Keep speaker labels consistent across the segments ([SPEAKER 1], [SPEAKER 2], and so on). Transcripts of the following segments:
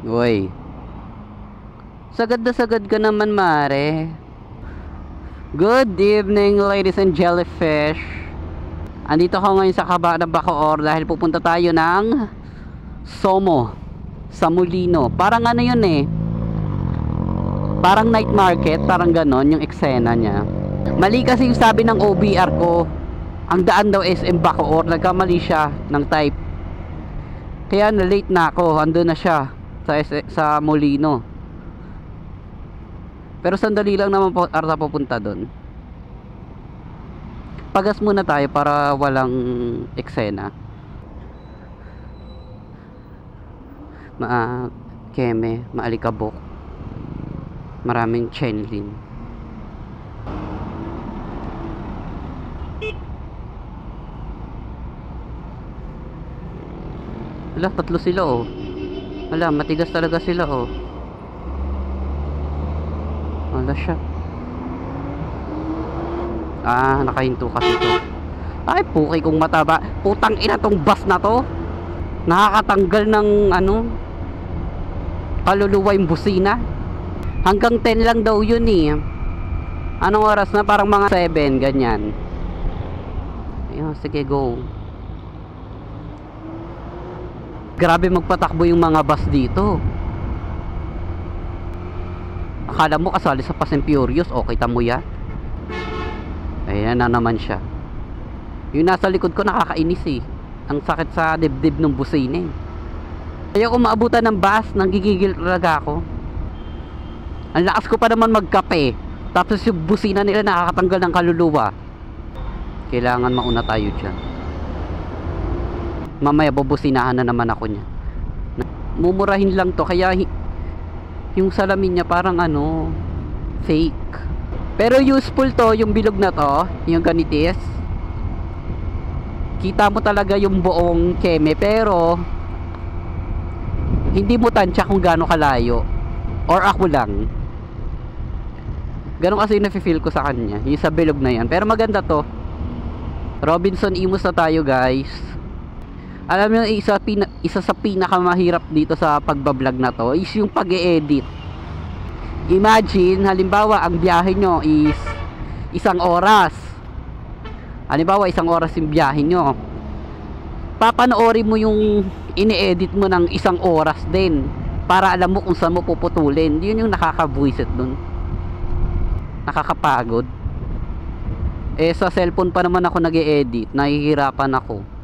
[SPEAKER 1] Uy, sagad na sagad ka naman, mare. Good evening, ladies and jellyfish. Andito ako ngayon sa Caba ng Bacoor dahil pupunta tayo ng Somo sa Molino. Parang ano yun eh, parang night market, parang ganon yung eksena niya. Mali kasi yung sabi ng OBR ko. Ang daan daw SM Bacoor, nagkamali siya ng type. Kaya na late na ako, andun na siya sa Molino. Pero sandali lang naman po arta pupunta doon. Pagas muna tayo para walang eksena. Keme, maalikabok. Maraming chenlin. Wala, tatlo sila oh. Wala, matigas talaga sila oh. Wala siya. Nakahinto kasi to. Ay, puki kong mataba. Putang ina tong bus na to. Nakakatanggal ng ano, kaluluwa yung busina. Hanggang 10 lang daw yun eh. Anong oras na? Parang mga 7, ganyan. Ayun, sige, go. Grabe magpatakbo yung mga bus dito. Akala mo kasali sa Fast and Furious, o kita mo yan. Ayan na naman siya. Yung nasa likod ko nakakainis eh. Ang sakit sa dibdib ng busina eh. Ayaw ko maabutan ng bus, nanggigigil talaga ako. Ang lakas ko pa naman magkape, tapos yung busina nila nakakatanggal ng kaluluwa. Kailangan mauna tayo dyan. Mamaya bubusinahan na naman ako niya. Mumurahin lang to, kaya yung salamin niya parang ano, fake. Pero useful to, yung bilog na to, yung ganitis. Kita mo talaga yung buong keme, pero hindi mo tansya kung gaano kalayo. Or ako lang. Ganon kasi yung nafe-feel ko sa kanya, yung sa bilog na yan. Pero maganda to. Robinson Imus na tayo, guys. Alam niyo, isa sa pinakamahirap dito sa pagbablog na to is yung pag-e-edit. Imagine, halimbawa, ang biyahe nyo is 1 oras. Halimbawa, 1 oras yung biyahe nyo. Papanoorin mo yung ini-edit mo ng 1 oras din. Para alam mo kung saan mo puputulin. Yun yung nakakabuisit dun. Nakakapagod. Eh, sa cellphone pa naman ako nag-e-edit. Nahihirapan ako.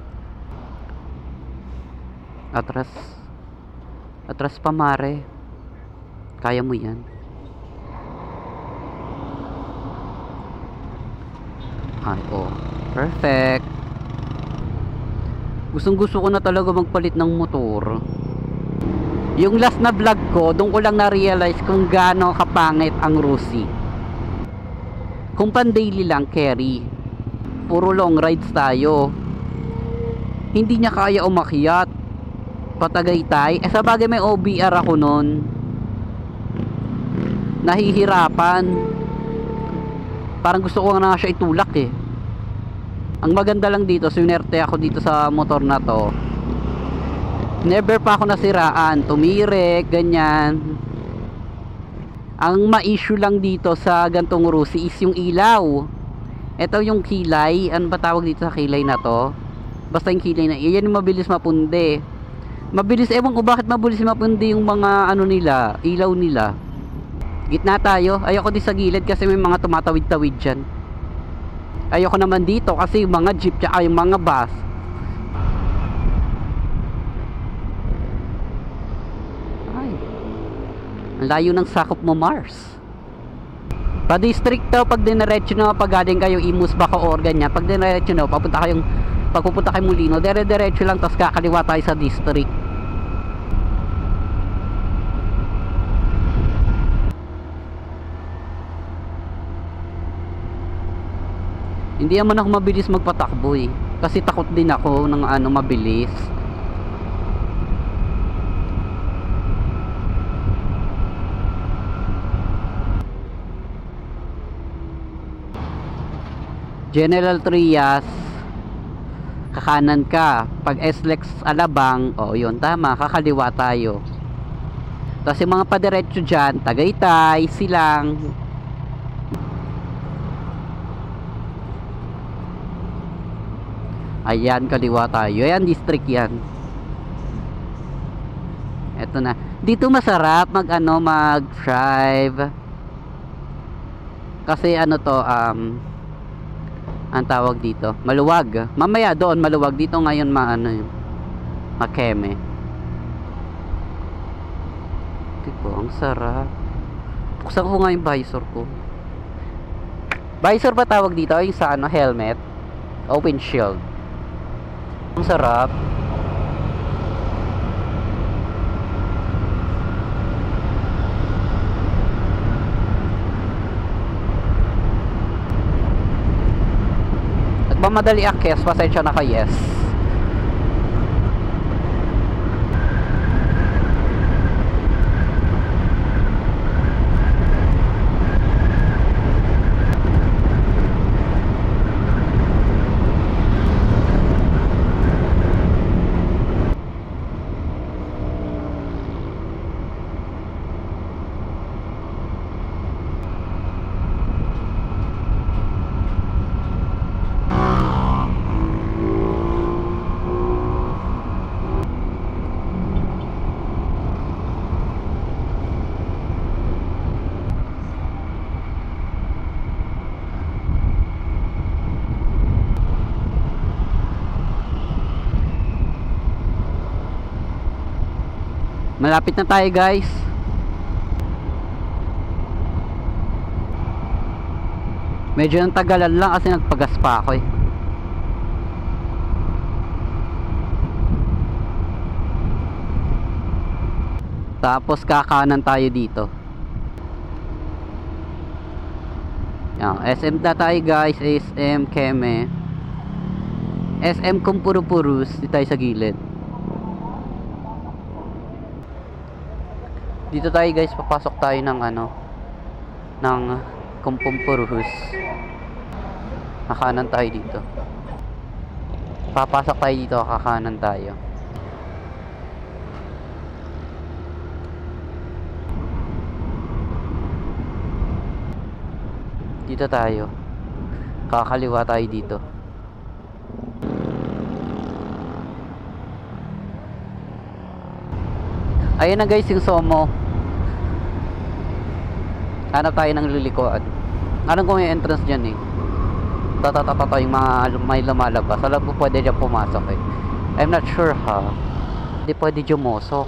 [SPEAKER 1] Atras. Atras pa, mare. Kaya mo yan. Ay, oh. Perfect. Gustong-gusto ko na talaga magpalit ng motor. Yung last na vlog ko, doon ko lang na-realize kung gaano kapangit ang Rusi. Kung pan-daily lang, carry. Puro long rides tayo. Hindi niya kaya umakyat. Patagaytay. Sa bagay may OBR ako nun. Nahihirapan. Parang gusto ko na siya itulak eh. Ang maganda lang dito, sinerte ako dito sa motor na to. Never pa ako nasiraan, tumirek, ganyan. Ang ma-issue lang dito sa gantong Rusi is yung ilaw. Ito yung kilay. Ano ba tawag dito sa kilay na to? Basta yung kilay na yan yung mabilis mapundi. Mabilis, ewan ko bakit mabilis mapundi yung mga ano nila, ilaw nila. Gitna tayo. Ayoko din sa gilid kasi may mga tumatawid-tawid dyan. Ayoko naman dito kasi yung mga jeep tsaka yung mga bus. Ay, ang layo ng sakop mo, Mars. Pa-district to, pag diniretso nyo, pag galing kayo Imus, Bacoor, ganyan. Pag diniretso nyo, pag pupunta kayo Molino, dire-diretso lang, tapos kakaliwa tayo sa district. Hindi naman ako mabilis magpatakbo eh. Kasi takot din ako ng ano mabilis. General Trias, kakanan ka. Pag SLEX Alabang, oh yun tama, kakaliwa tayo. Tapos yung mga padiretso dyan, Tagaytay, Silang. Ayan, kaliwa tayo. Ayan, district yan. Eto na. Dito masarap mag-drive. Kasi ano to, ang tawag dito, maluwag. Mamaya doon maluwag, dito ngayon makeme. Tipo, ang sarap. Buksan ko nga yung visor ko. Visor ba tawag dito? Yung sa helmet o windshield. Ang sarap. Nagmamadali akes, pasensya na kayo, yes. Malapit na tayo, guys. Medyo nang tagalan lang kasi nagpagas pa ako eh. Tapos kakanan tayo dito. Yan, SM na tayo, guys. SM Keme. SM Kumpurupurus. Dito tayo sa gilid. Dito tayo, guys, papasok tayo ng ng Kumpurupurus. Kakanan tayo dito. Papasok tayo dito, kakanan tayo. Dito tayo. Kakaliwa tayo dito. Ayun na, guys, yung Somo. Hanap tayo ng lilikuan. Anong kung yung entrance dyan eh. Tatatata yung mga may lumalabas. Alam ko pwede dyan pumasok eh. I'm not sure ha. Hindi pwede dyan musok.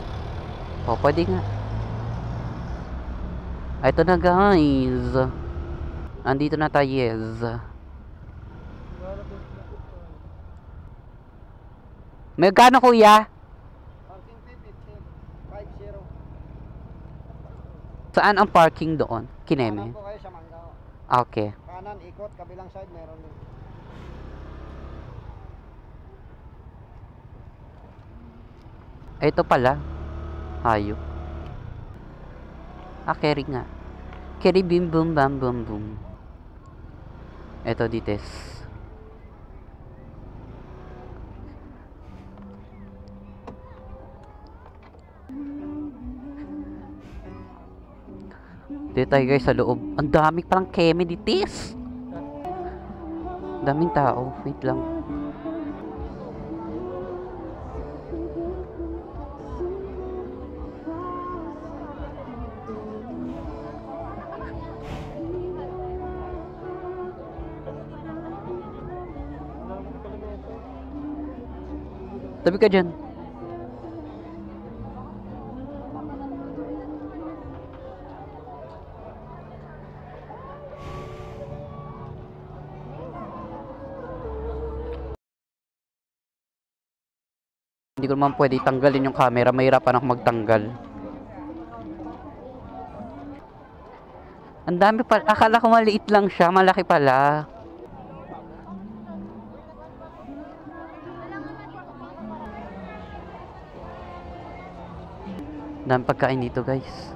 [SPEAKER 1] O pwede nga. Ito na, guys. Andito na tayo, yes. Magkano, kuya? Saan ang parking doon? Kineme?
[SPEAKER 2] Kanan po kayo sa Manggao.
[SPEAKER 1] Okay.
[SPEAKER 2] Kanan, ikot, kabilang side meron din.
[SPEAKER 1] Ito pala. Hayop. Carry nga. Carry bim bum bam bum bum. Ito dites. Dito tayo, guys, sa loob. Ang dami parang keme dites. Daming tao. Wait lang. Tabi ka dyan. Hindi ko naman pwede tanggalin yung camera. Mahirapan ako magtanggal. Ang dami pa. Akala ko maliit lang siya. Malaki pala. Dami pagkain dito, guys.